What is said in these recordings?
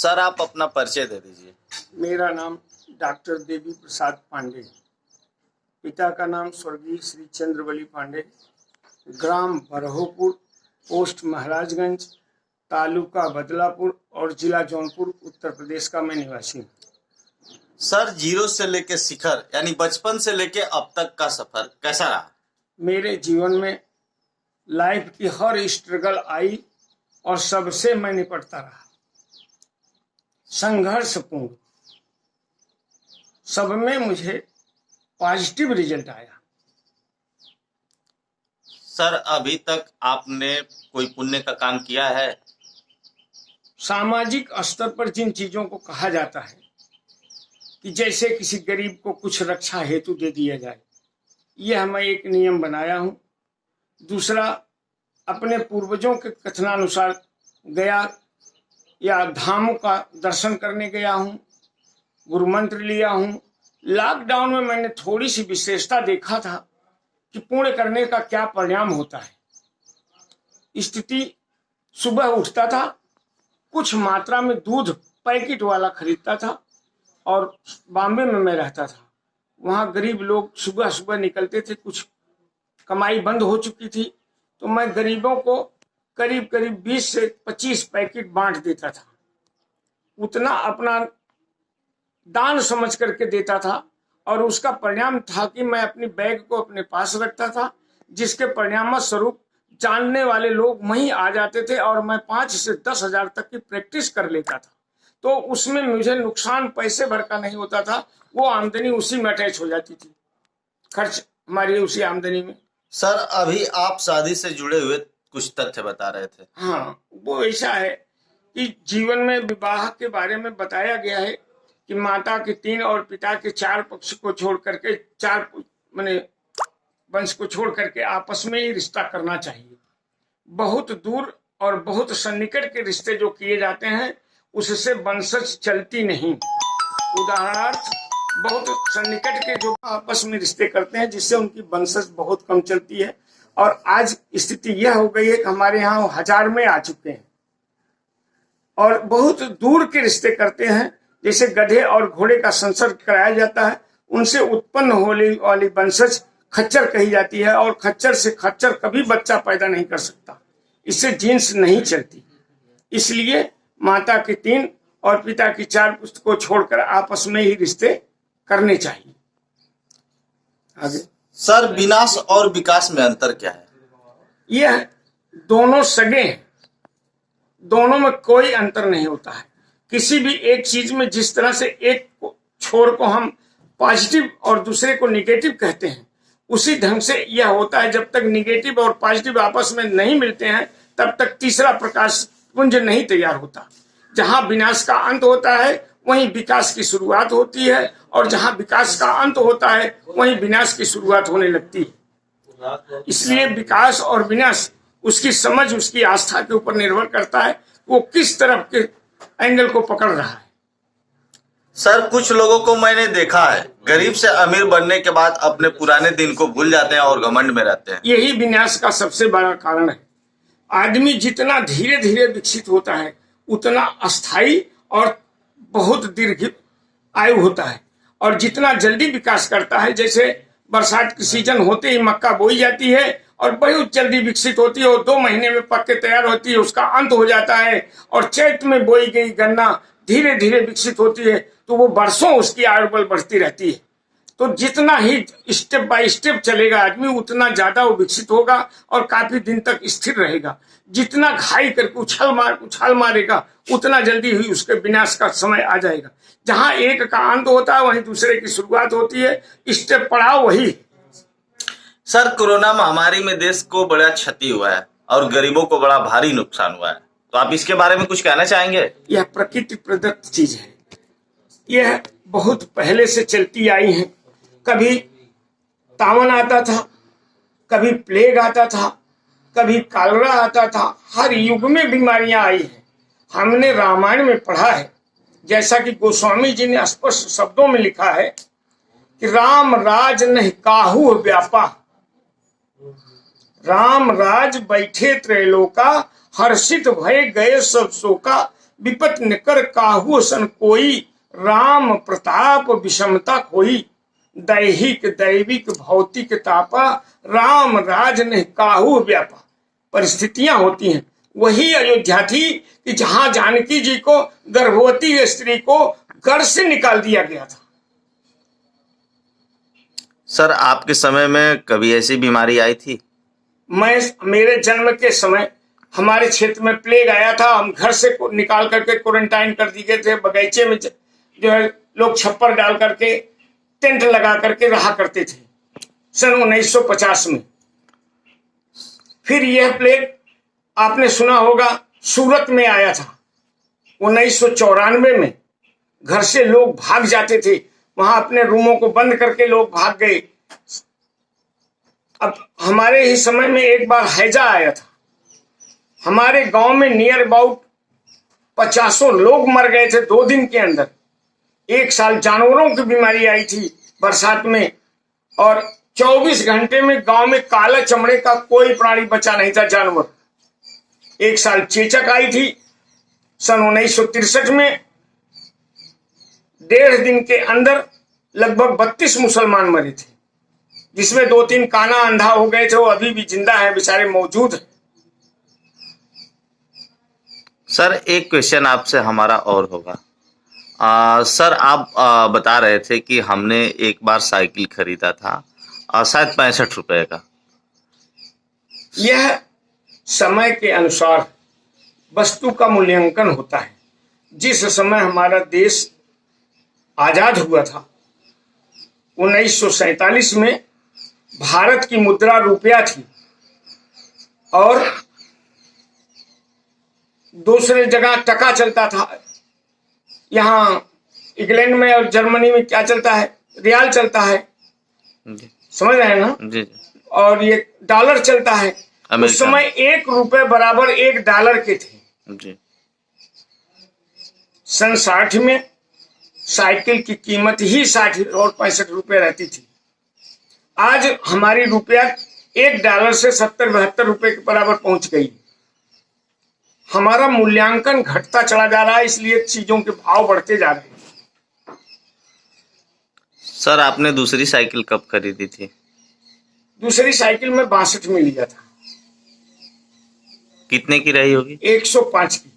Sir आप अपना परिचय दे दीजिए। मेरा नाम डॉक्टर देवी प्रसाद पांडे, पिता का नाम स्वर्गीय श्री चंद्रबली पांडे, ग्राम बरहोपुर, पोस्ट महाराजगंज, तालुका बदलापुर और जिला जौनपुर, उत्तर प्रदेश का मैं निवासी हूँ। सर जीरो से लेके शिखर यानी बचपन से लेके अब तक का सफर कैसा रहा? मेरे जीवन में लाइफ की हर स्ट्रगल आई और सबसे मैं निपटता रहा, संघर्षपूर्ण, सब में मुझे पॉजिटिव रिजल्ट आया। सर अभी तक आपने कोई पुण्य का काम किया है? सामाजिक स्तर पर जिन चीजों को कहा जाता है कि जैसे किसी गरीब को कुछ रक्षा हेतु दे दिया जाए, यह मैं एक नियम बनाया हूँ। दूसरा, अपने पूर्वजों के कथनानुसार गया या धामों का दर्शन करने गया हूँ, गुरु मंत्र लिया हूँ। लॉकडाउन में मैंने थोड़ी सी विशेषता देखा था कि पुण्य करने का क्या परिणाम होता है। स्थिति, सुबह उठता था, कुछ मात्रा में दूध पैकेट वाला खरीदता था और बॉम्बे में मैं रहता था। वहाँ गरीब लोग सुबह सुबह निकलते थे, कुछ कमाई बंद हो चुकी थी, तो मैं गरीबों को करीब करीब 20 से 25 पैकेट बांट देता था। उतना अपना दान समझ करके देता था और उसका परिणाम था कि मैं अपनी बैग को अपने पास रखता था, जिसके परिणाम स्वरूप जानने वाले लोग वहीं आ जाते थे और मैं 5 से 10 हजार तक की प्रैक्टिस कर लेता था। तो उसमें मुझे नुकसान पैसे भर का नहीं होता था, वो आमदनी उसी में अटैच हो जाती थी, खर्च हमारी उसी आमदनी में। सर अभी आप शादी से जुड़े हुए कुछ तथ्य बता रहे थे। हाँ, वो ऐसा है कि जीवन में विवाह के बारे में बताया गया है कि माता के 3 और पिता के 4 पक्ष को छोड़ करके, 4 माने वंश को छोड़ करके आपस में ही रिश्ता करना चाहिए। बहुत दूर और बहुत सन्निकट के रिश्ते जो किए जाते हैं उससे वंशज चलती नहीं। उदाहरणार्थ, बहुत सन्निकट के जो आपस में रिश्ते करते हैं जिससे उनकी वंशज बहुत कम चलती है। और आज स्थिति यह हो गई है कि हमारे यहाँ 1000 में आ चुके हैं और बहुत दूर के रिश्ते करते हैं, जैसे गधे और घोड़े का संसर्ग कराया जाता है, उनसे उत्पन्न होने वाली वंशज खच्चर कही जाती है और खच्चर से खच्चर कभी बच्चा पैदा नहीं कर सकता, इससे जीन्स नहीं चलती। इसलिए माता के 3 और पिता की 4 पुस्त को छोड़कर आपस में ही रिश्ते करने चाहिए। आगे सर विनाश और विकास में अंतर क्या है? यह दोनों सगे हैं, दोनों में कोई अंतर नहीं होता है। किसी भी एक चीज में जिस तरह से एक छोर को हम पॉजिटिव और दूसरे को निगेटिव कहते हैं, उसी ढंग से यह होता है। जब तक निगेटिव और पॉजिटिव आपस में नहीं मिलते हैं तब तक तीसरा प्रकाश पुंज नहीं तैयार होता। जहां विनाश का अंत होता है वहीं विकास की शुरुआत होती है और जहां विकास का अंत होता है वहीं विनाश की शुरुआत होने लगती है। इसलिए विकास और विनाश उसकी समझ, उसकी आस्था के ऊपर निर्भर करता है, वो किस तरफ के एंगल को पकड़ रहा है। सर कुछ लोगों को मैंने देखा है गरीब से अमीर बनने के बाद अपने पुराने दिन को भूल जाते हैं और घमंड में रहते हैं। यही विनाश का सबसे बड़ा कारण है। आदमी जितना धीरे धीरे विकसित होता है उतना अस्थाई और बहुत दीर्घ आयु होता है, और जितना जल्दी विकास करता है, जैसे बरसात की सीजन होते ही मक्का बोई जाती है और बहुत जल्दी विकसित होती है और 2 महीने में पक के तैयार होती है, उसका अंत हो जाता है। और चैत में बोई गई गन्ना धीरे धीरे विकसित होती है तो वो वर्षों उसकी आयु बल बढ़ती रहती है। तो जितना ही स्टेप बाय स्टेप चलेगा आदमी, उतना ज्यादा वो विकसित होगा और काफी दिन तक स्थिर रहेगा। जितना घाई करके उछाल मारेगा उतना जल्दी ही उसके विनाश का समय आ जाएगा। जहां एक का अंत होता है वहीं दूसरे की शुरुआत होती है, स्टेप पड़ाव वही। सर कोरोना महामारी में देश को बड़ा क्षति हुआ है और गरीबों को बड़ा भारी नुकसान हुआ है, तो आप इसके बारे में कुछ कहना चाहेंगे? यह प्रकृति प्रदत्त चीज है, यह बहुत पहले से चलती आई है। कभी तावन आता था, कभी प्लेग आता था, कभी कॉलरा आता था, हर युग में बीमारियां आई हैं। हमने रामायण में पढ़ा है, जैसा कि गोस्वामी जी ने स्पष्ट शब्दों में लिखा है कि राम राज नहीं काहू व्यापा, राम राज बैठे त्रैलोका, हर्षित भय गए सब शोका, विपत निकर काहू सन कोई, राम प्रताप विषमता खोई। दैहिक दैविक भौतिक तापा, राम राज ने काहू व्यापा। परिस्थितियां होती हैं। वही अयोध्या थी कि जहां जानकी जी को, गर्भवती स्त्री को घर से निकाल दिया गया था। सर आपके समय में कभी ऐसी बीमारी आई थी? मेरे जन्म के समय हमारे क्षेत्र में प्लेग आया था। हम घर से निकाल करके क्वारंटाइन कर दिए थे। बगीचे में जो है लोग छप्पर डाल करके टेंट लगा करके रहा करते थे सन 1950 में। फिर यह प्लेग आपने सुना होगा सूरत में आया था 1994 में। घर से लोग भाग जाते थे, वहां अपने रूमों को बंद करके लोग भाग गए। अब हमारे ही समय में एक बार हैजा आया था। हमारे गांव में नियर अबाउट 50 लोग मर गए थे 2 दिन के अंदर। एक साल जानवरों की बीमारी आई थी बरसात में, और 24 घंटे में गांव में काला चमड़े का कोई प्राणी बचा नहीं था, जानवर। एक साल चेचक आई थी सन 1963 में। 1.5 दिन के अंदर लगभग 32 मुसलमान मरे थे, जिसमें 2-3 काना अंधा हो गए थे। वो अभी भी जिंदा है, बेचारे मौजूद है। सर एक क्वेश्चन आपसे हमारा और होगा। सर आप बता रहे थे कि हमने एक बार साइकिल खरीदा था शायद 65 रुपए का। यह समय के अनुसार वस्तु का मूल्यांकन होता है। जिस समय हमारा देश आजाद हुआ था 1947 में, भारत की मुद्रा रुपया थी, और दूसरे जगह टका चलता था। यहाँ इंग्लैंड में और जर्मनी में क्या चलता है? रियाल चलता है, समझ रहे हैं ना? जी। और ये डॉलर चलता है। उस समय 1 रुपए बराबर 1 डॉलर के थे। जी। सन 60 में साइकिल की कीमत ही 60 और 65 रुपए रहती थी। आज हमारी रुपया 1 डॉलर से 70-72 रुपए के बराबर पहुंच गई। हमारा मूल्यांकन घटता चला जा रहा है, इसलिए चीजों के भाव बढ़ते जा रहे हैं। सर आपने दूसरी साइकिल कब खरीदी थी? दूसरी साइकिल में 62 में लिया था। कितने की रही होगी? 105 की।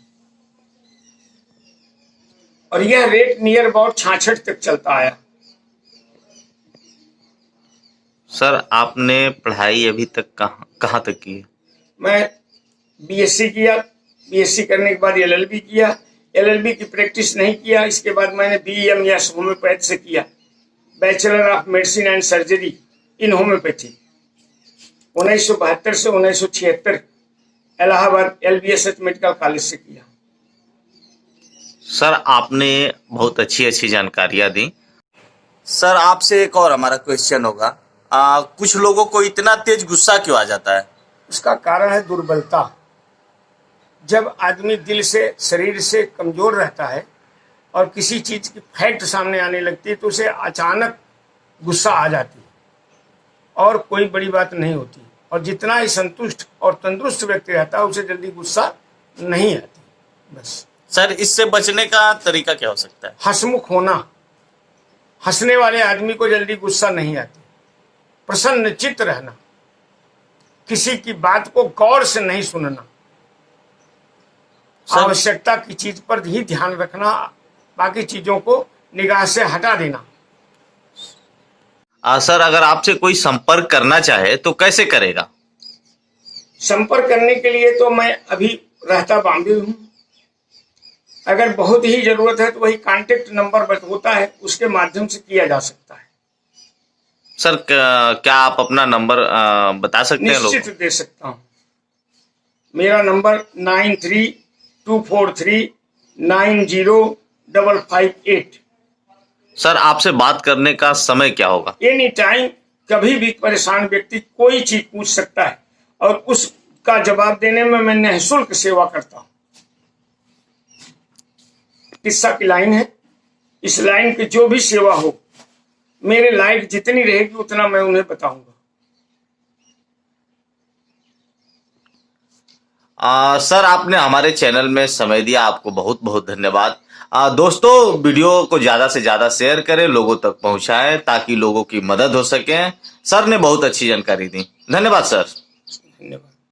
और यह रेट नियर अबाउट 66 तक चलता आया। सर आपने पढ़ाई अभी तक कहाँ तक की है? मैं बीएससी किया। बीएससी करने के बाद एलएलबी किया। एलएलबी की प्रैक्टिस नहीं किया। इसके बाद मैंने बीएमएस होम्योपैथ से किया, bachelor of medicine and surgery in homeopathy. 1972 से 1976 इलाहाबाद एलबीएसएच मेडिकल कॉलेज से किया। सर आपने बहुत अच्छी अच्छी जानकारियां दी। सर आपसे एक और हमारा क्वेश्चन होगा। कुछ लोगों को इतना तेज गुस्सा क्यों आ जाता है? उसका कारण है दुर्बलता। जब आदमी दिल से, शरीर से कमजोर रहता है और किसी चीज की फैक्ट सामने आने लगती है, तो उसे अचानक गुस्सा आ जाती है, और कोई बड़ी बात नहीं होती। और जितना ही संतुष्ट और तंदुरुस्त व्यक्ति रहता है, उसे जल्दी गुस्सा नहीं आती। बस सर इससे बचने का तरीका क्या हो सकता है? हंसमुख होना। हंसने वाले आदमी को जल्दी गुस्सा नहीं आती। प्रसन्न चित्त रहना, किसी की बात को गौर से नहीं सुनना, आवश्यकता की चीज पर ही ध्यान रखना, बाकी चीजों को निगाह से हटा देना। सर अगर आपसे कोई संपर्क करना चाहे तो कैसे करेगा? संपर्क करने के लिए तो मैं अभी रहता बॉम्बे हूँ। अगर बहुत ही जरूरत है तो वही कांटेक्ट नंबर होता है, उसके माध्यम से किया जा सकता है। सर क्या आप अपना नंबर बता सकते हैं? निश्चित दे सकता हूँ। मेरा नंबर 9324390558। सर आपसे बात करने का समय क्या होगा? एनी टाइम, कभी भी परेशान व्यक्ति कोई चीज पूछ सकता है, और उसका जवाब देने में मैं निःशुल्क सेवा करता हूँ। किस्सा की लाइन है, इस लाइन की जो भी सेवा हो, मेरे लायक जितनी रहेगी उतना मैं उन्हें बताऊंगा। सर आपने हमारे चैनल में समय दिया, आपको बहुत बहुत धन्यवाद। दोस्तों वीडियो को ज्यादा से ज्यादा शेयर करें, लोगों तक पहुंचाएं ताकि लोगों की मदद हो सके। सर ने बहुत अच्छी जानकारी दी, धन्यवाद सर। धन्यवाद।